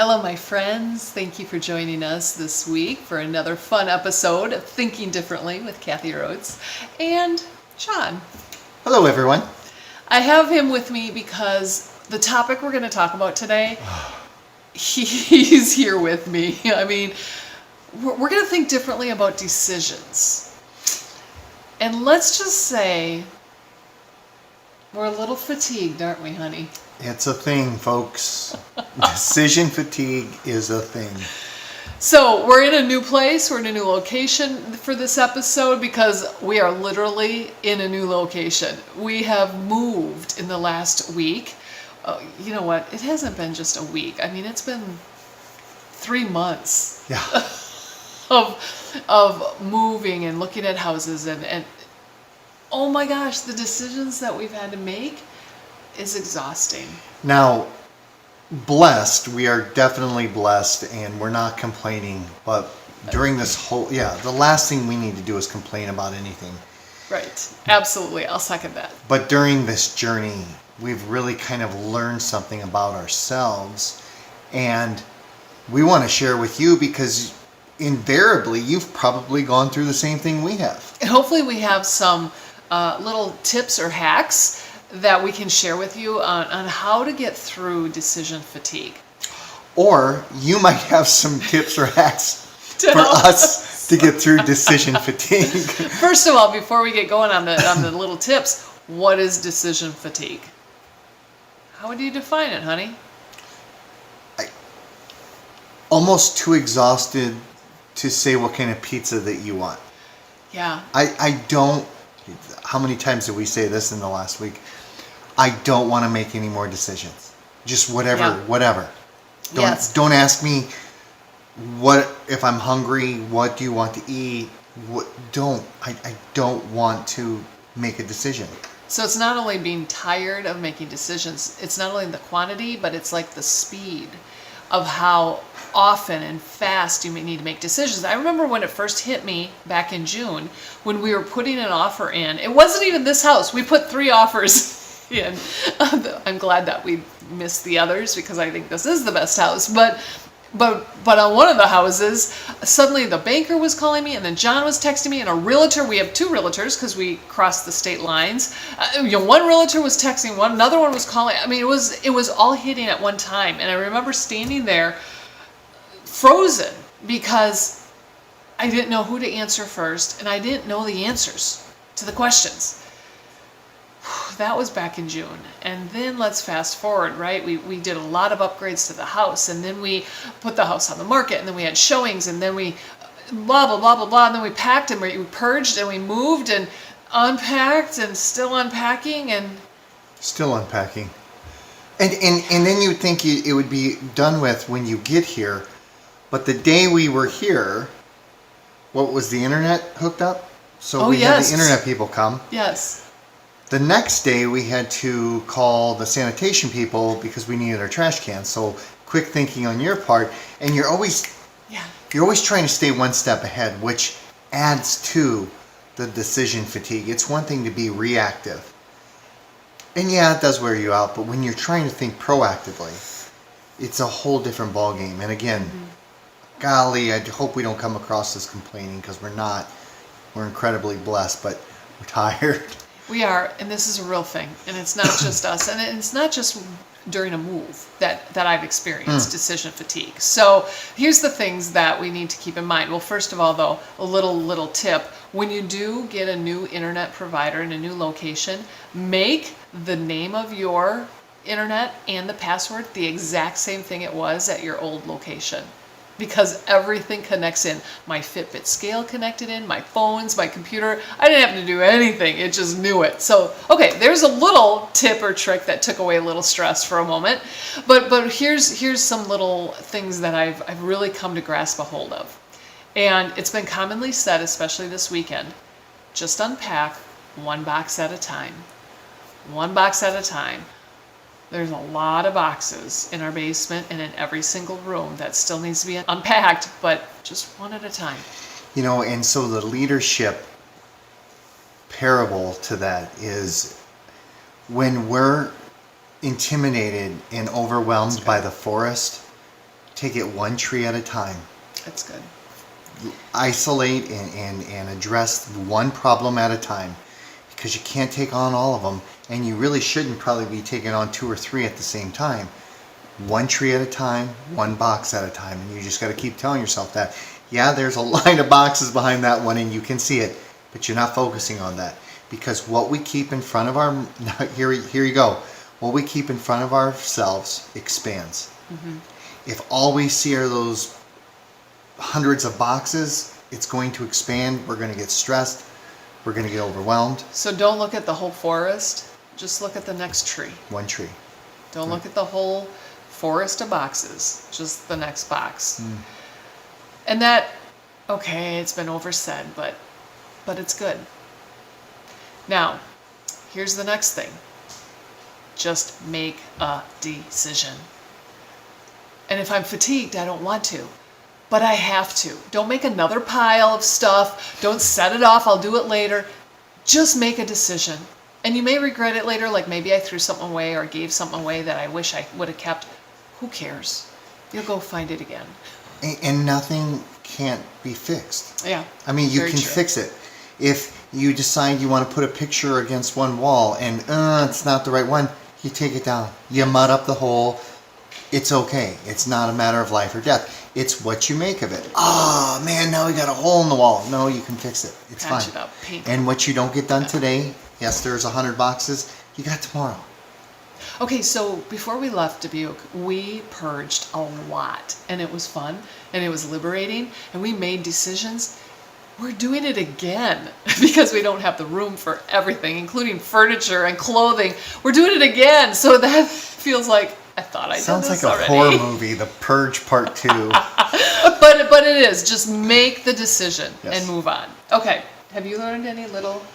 Hello, my friends. Thank you for joining us this week for another fun episode of Thinking Differently with Kathy Rhodes and Sean. Hello, everyone. I have him with me because the topic we're going to talk about today, he's here with me. I mean, we're going to think differently about decisions. And let's just say we're a little fatigued, aren't we, honey? It's a thing, folks. Decision fatigue is a thing. So we're in a new place, we're in a new location for this episode because we are literally in a new location. We have moved in the last week. You know what? It hasn't been just a week. I mean, it's been 3 months Yeah. of moving and looking at houses and oh my gosh, the decisions that we've had to make is exhausting. Now, we are definitely blessed and we're not complaining, but during this the last thing we need to do is complain about anything. Right. Absolutely. I'll second that. But during this journey, we've really kind of learned something about ourselves, and we want to share with you because invariably you've probably gone through the same thing we have. And hopefully we have some little tips or hacks that we can share with you on how to get through decision fatigue. Or you might have some tips or hacks for us to get through decision fatigue. First of all, before we get going on the little tips, what is decision fatigue? How would you define it, honey? Almost too exhausted to say what kind of pizza that you want. Yeah. I don't, how many times did we say this in the last week? I don't want to make any more decisions. Just whatever. Don't ask me what if I'm hungry, what do you want to eat? I don't want to make a decision. So it's not only being tired of making decisions, it's not only the quantity, but it's like the speed of how often and fast you may need to make decisions. I remember when it first hit me back in June when we were putting an offer in. It wasn't even this house. We put 3 offers in. I'm glad that we missed the others because I think this is the best house. But on one of the houses, suddenly the banker was calling me, and then John was texting me, and a realtor. We have 2 realtors because we crossed the state lines. One realtor was texting one, another one was calling. I mean, it was all hitting at one time, and I remember standing there, frozen, because I didn't know who to answer first, and I didn't know the answers to the questions. That was back in June. And then let's fast forward, right? We did a lot of upgrades to the house, and then we put the house on the market, and then we had showings, and then we blah, blah, blah, blah, blah, and then we packed, and we purged, and we moved, and unpacked, and still unpacking, and... Still unpacking. And then you'd think it would be done with when you get here, but the day we were here, what was the internet hooked up? So we had the internet people come. Yes. The next day we had to call the sanitation people because we needed our trash cans. So quick thinking on your part, and you're always trying to stay one step ahead, which adds to the decision fatigue. It's one thing to be reactive. And yeah, it does wear you out, but when you're trying to think proactively, it's a whole different ballgame. And again, golly, I hope we don't come across as complaining because we're not. We're incredibly blessed, but we're tired. We are, and this is a real thing, and it's not just us, and it's not just during a move that I've experienced decision fatigue. So here's the things that we need to keep in mind. Well, first of all, though, a little tip. When you do get a new internet provider in a new location, make the name of your internet and the password the exact same thing it was at your old location. Because everything connects in. My Fitbit scale connected in, my phones, my computer. I didn't have to do anything. It just knew it. So, okay, there's a little tip or trick that took away a little stress for a moment. But here's some little things that I've really come to grasp a hold of. And it's been commonly said, especially this weekend, just unpack 1 box at a time. 1 box at a time. There's a lot of boxes in our basement and in every single room that still needs to be unpacked, but just 1 at a time. And so the leadership parable to that is when we're intimidated and overwhelmed by the forest, take it one tree at a time. That's good. Isolate and address one problem at a time, because you can't take on all of them, and you really shouldn't probably be taking on 2 or 3 at the same time. One tree at a time, one box at a time, and you just got to keep telling yourself that. Yeah, there's a line of boxes behind that one and you can see it, but you're not focusing on that, because what we keep in front of our here you go, what we keep in front of ourselves expands. If all we see are those hundreds of boxes, it's going to expand. We're going to get stressed. We're going to get overwhelmed. So don't look at the whole forest. Just look at the next tree. One tree. Don't look at the whole forest of boxes. Just the next box. And that, okay, it's been oversaid, but it's good. Now, here's the next thing. Just make a decision. And if I'm fatigued, I don't want to. But I have to. Don't make another pile of stuff. Don't set it off. I'll do it later. Just make a decision. And you may regret it later, like maybe I threw something away or gave something away that I wish I would have kept. Who cares? You'll go find it again. And nothing can't be fixed. Yeah. I mean, you very can true. fix it. If you decide you want to put a picture against one wall and it's not the right one, you take it down. You mud up the hole. It's okay. It's not a matter of life or death. It's what you make of it. Oh, man, now we got a hole in the wall. No, you can fix it. It's Patch fine. it up, paint it. And what you don't get done today, yes, there's 100 boxes, you got tomorrow. Okay, so before we left Dubuque, we purged a lot, and it was fun, and it was liberating, and we made decisions. We're doing it again because we don't have the room for everything, including furniture and clothing. We're doing it again, so that feels like I thought I did Sounds this like a already. horror movie, The Purge Part 2. But it is. Just make the decision Yes. and move on. Okay, have you learned any little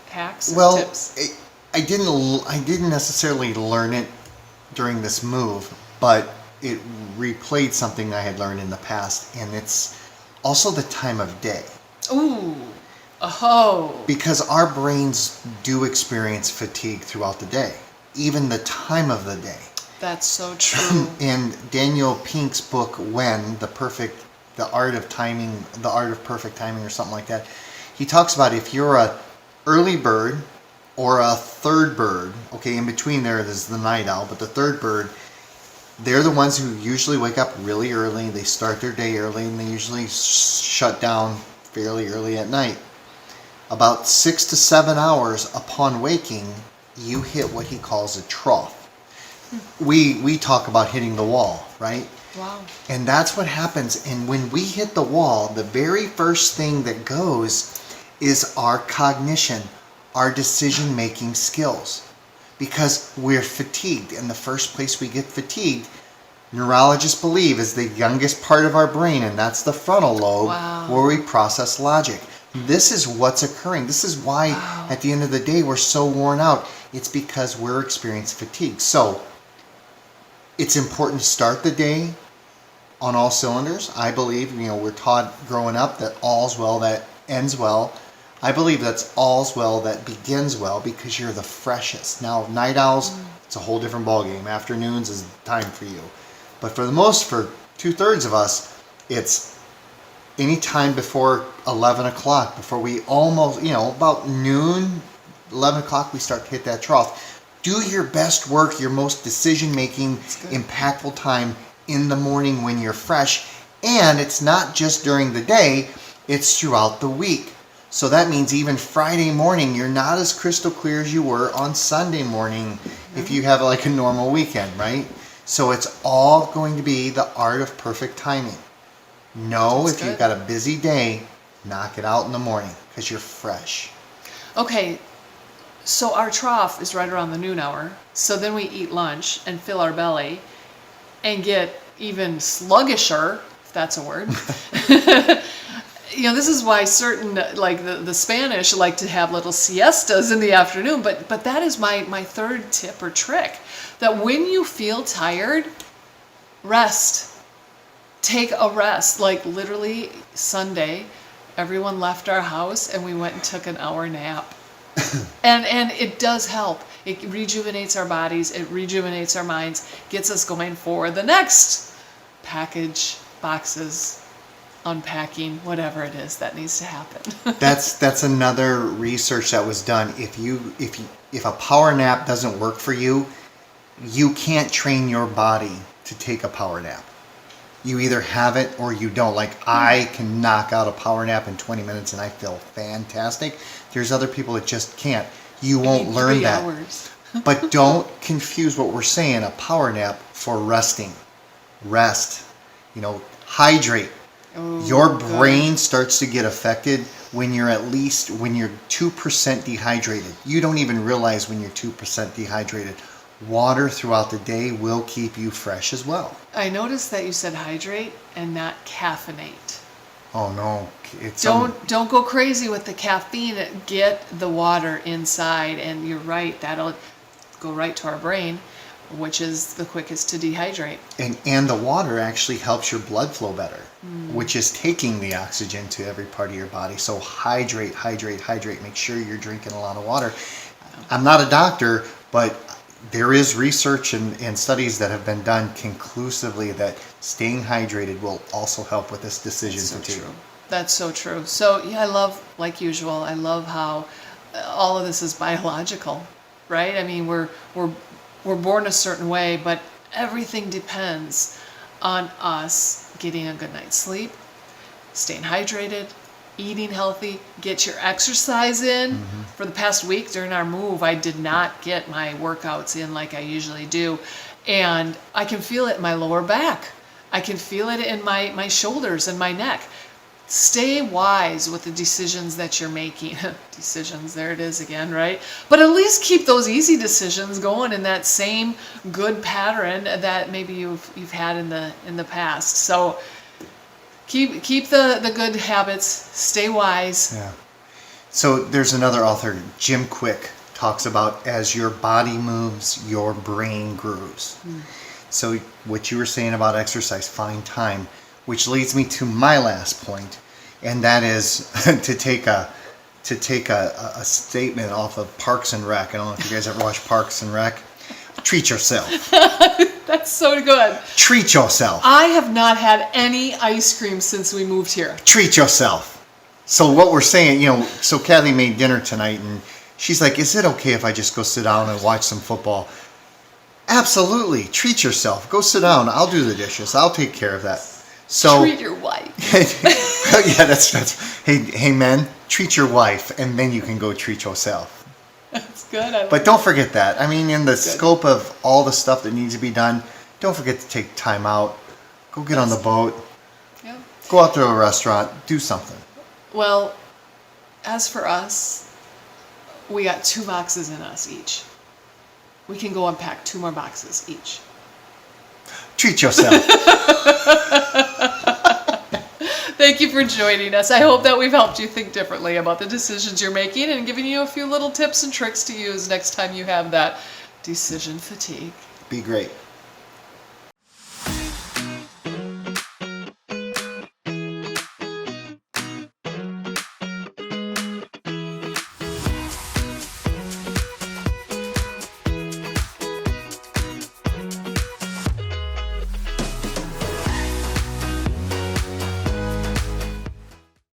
hacks or Well, tips? I didn't necessarily learn it during this move, but it replayed something I had learned in the past, and it's also the time of day. Ooh, oh. Because our brains do experience fatigue throughout the day, even the time of the day. That's so true. In Daniel Pink's book, The Art of Perfect Timing, or something like that, he talks about if you're a early bird or a third bird, okay, in between there's the night owl, but the third bird, they're the ones who usually wake up really early. They start their day early, and they usually shut down fairly early at night. About 6 to 7 hours upon waking, you hit what he calls a trough. We talk about hitting the wall, right? Wow. And that's what happens. And when we hit the wall, the very first thing that goes is our cognition, our decision-making skills. Because we're fatigued. And the first place we get fatigued, neurologists believe, is the youngest part of our brain, and that's the frontal lobe, Wow. where we process logic. This is what's occurring. This is why at the end of the day we're so worn out. It's because we're experiencing fatigue. So it's important to start the day on all cylinders. I believe, we're taught growing up that all's well that ends well. I believe that's all's well that begins well, because you're the freshest. Now, night owls, it's a whole different ballgame. Afternoons is time for you. But for 2/3 of us, it's any time before 11 o'clock, before we almost, about noon, 11 o'clock, we start to hit that trough. Do your best work, your most decision-making, impactful time in the morning when you're fresh. And it's not just during the day, it's throughout the week. So that means even Friday morning, you're not as crystal clear as you were on Sunday morning if you have like a normal weekend, right? So it's all going to be the art of perfect timing. If you've got a busy day, knock it out in the morning because you're fresh. Okay, so our trough is right around the noon hour. So then we eat lunch and fill our belly and get even sluggisher, if that's a word. This is why certain, like the Spanish, like to have little siestas in the afternoon. But that is my third tip or trick. That when you feel tired, rest. Take a rest. Like literally Sunday, everyone left our house and we went and took an hour nap. and it does help. It rejuvenates our bodies. It rejuvenates our minds. Gets us going for the next package, boxes, unpacking, whatever it is that needs to happen. That's another research that was done. If a power nap doesn't work for you, you can't train your body to take a power nap. You either have it or you don't. Like, I can knock out a power nap in 20 minutes and I feel fantastic. There's other people that just can't. You won't learn 3 that. hours. But don't confuse what we're saying, a power nap, for resting. Rest. Hydrate. Ooh, Your good. brain starts to get affected when you're 2% dehydrated. You don't even realize when you're 2% dehydrated. Water throughout the day will keep you fresh as well. I noticed that you said hydrate and not caffeinate. Oh no, Don't go crazy with the caffeine. Get the water inside, and you're right, that'll go right to our brain, which is the quickest to dehydrate. And the water actually helps your blood flow better, which is taking the oxygen to every part of your body. So hydrate. Make sure you're drinking a lot of water. I'm not a doctor, but there is research and studies that have been done conclusively that staying hydrated will also help with this decision fatigue. That's so true. So yeah, I love, like usual, I love how all of this is biological, right? I mean, we're born a certain way, but everything depends on us getting a good night's sleep, staying hydrated, eating healthy, get your exercise in. For the past week during our move, I did not get my workouts in like I usually do. And I can feel it in my lower back. I can feel it in my shoulders and my neck. Stay wise with the decisions that you're making. Decisions, there it is again, right? But at least keep those easy decisions going in that same good pattern that maybe you've had in the past. So keep the good habits, stay wise. Yeah. So there's another author, Jim Quick, talks about as your body moves, your brain grooves. So what you were saying about exercise, find time, which leads me to my last point, and that is to take a statement off of Parks and Rec. I don't know if you guys ever watch Parks and Rec. Treat yourself. That's so good. Treat yourself. I have not had any ice cream since we moved here. Treat yourself. So what we're saying, so Kathy made dinner tonight, and she's like, is it okay if I just go sit down and watch some football? Absolutely. Treat yourself. Go sit down. I'll do the dishes. I'll take care of that. So treat your wife. Yeah, that's hey men, treat your wife, and then you can go treat yourself. That's good. But don't forget that. I mean, in the scope of all the stuff that needs to be done, don't forget to take time out. Go get on the boat. Yeah. Go out to a restaurant. Do something. Well, as for us, we got 2 boxes in us each. We can go unpack 2 more boxes each. Treat yourself. Thank you for joining us. I hope that we've helped you think differently about the decisions you're making and given you a few little tips and tricks to use next time you have that decision fatigue. Be great.